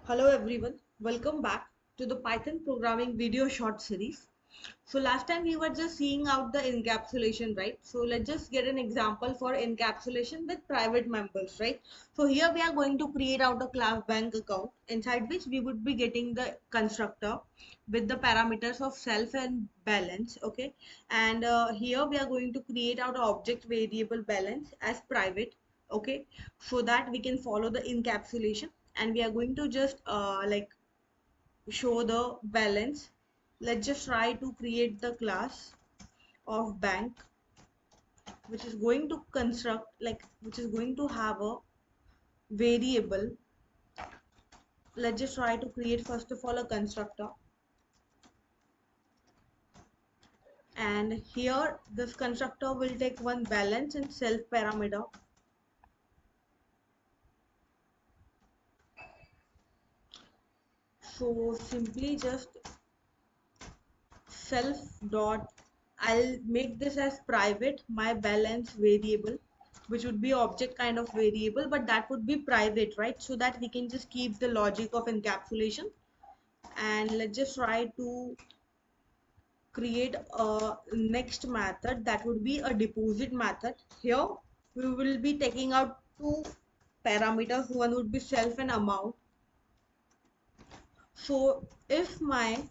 Hello everyone, welcome back to the Python programming video short series. So last time we were just seeing out the encapsulation, right? So let's just get an example for encapsulation with private members, right? So here we are going to create out a class bank account inside which we would be getting the constructor with the parameters of self and balance, okay? And here we are going to create out an object variable balance as private, okay? So that we can follow the encapsulation, and we are going to just show the balance. Let's just try to create the class of bank which is going to construct which is going to have a variable. Let's just try to create first of all a constructor, and here this constructor will take one balance and self parameter. So simply just self dot, I'll make this as private, my balance variable, which would be object kind of variable, but that would be private, right? So that we can just keep the logic of encapsulation. And let's just try to create a next method that would be a deposit method. Here we will be taking out two parameters. One would be self and amount. So if my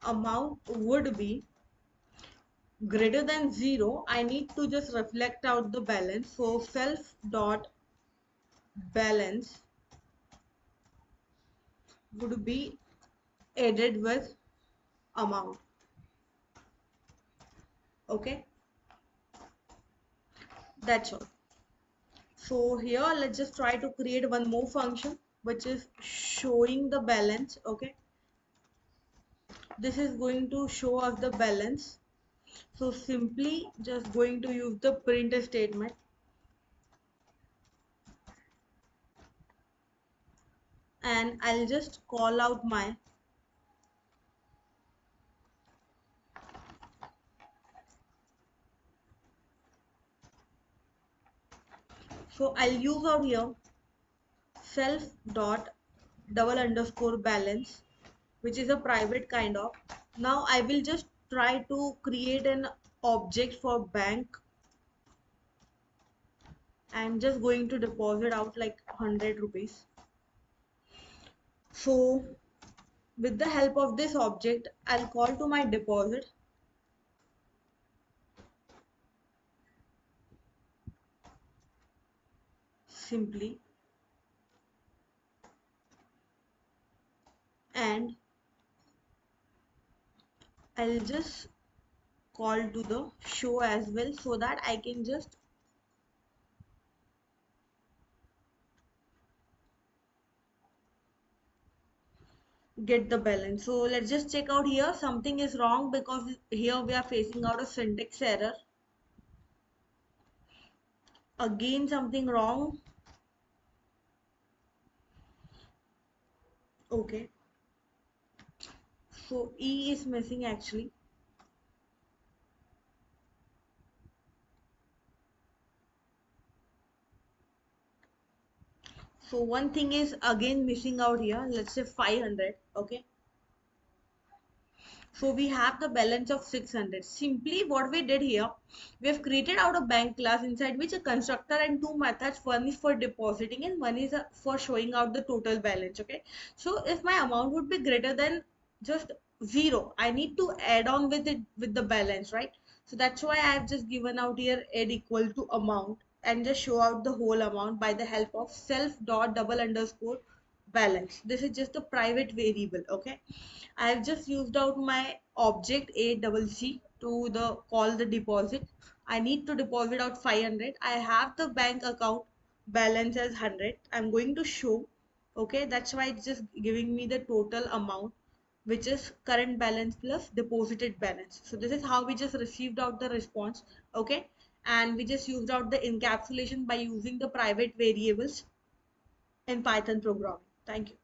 amount would be greater than 0, I need to just reflect out the balance. So self dot balance would be added with amount. Okay, that's all. So here let's just try to create one more function which is showing the balance. Okay, this is going to show us the balance. So simply just going to use the print statement, and I'll just call out my. So I'll use out here self dot double underscore balance, which is a private kind of. Now I will just try to create an object for bank. I'm just going to deposit out like 100 rupees. So with the help of this object, I'll call to my deposit, simply, and I'll just call to the show as well so that I can just get the balance. So let's just check out here. Something is wrong because here we are facing out a syntax error. Again, something wrong. Okay. So E is missing actually. So one thing is again missing out here. Let's say 500. Okay. So we have the balance of 600. Simply what we did here, we have created out a bank class inside which a constructor and two methods. One is for depositing and one is for showing out the total balance. Okay. So if my amount would be greater than just 0, I need to add on with it with the balance, right? So that's why I have just given out here add equal to amount and just show out the whole amount by the help of self dot double underscore balance. This is just a private variable. Okay, I have just used out my object a double c to the call the deposit. I need to deposit out 500. I have the bank account balance as 100. I'm going to show. Okay, that's why it's just giving me the total amount, which is current balance plus deposited balance. So this is how we just received out the response. Okay, and we just used out the encapsulation by using the private variables in Python programming. Thank you.